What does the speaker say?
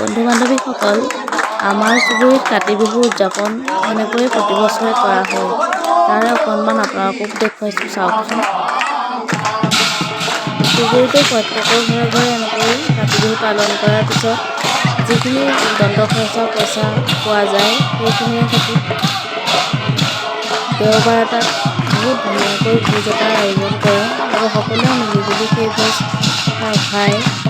বন্ধু বান্ধৱীসকল, আমাৰ চুবুৰীত কাতি বিহু উদযাপন এনেকৈয়ে প্ৰতি বছৰে কৰা হয়। তাৰে অকণমান আপোনালোকক দেখুৱাইছোঁ, চাওকচোন। চুবুৰীটো প্ৰত্যেকৰ ঘৰে ঘৰে এনেকৈ কাতি বিহু পালন কৰাৰ পিছত যিখিনি দণ্ড খৰচা পইচা পোৱা যায়, সেইখিনিৰে খেতিত দেওবাৰ এটাত বহুত ধুনীয়াকৈ ভোজ এটাৰ আয়োজন কৰে আৰু সকলোৱে মিলিজুলি সেই ভোজ খায়।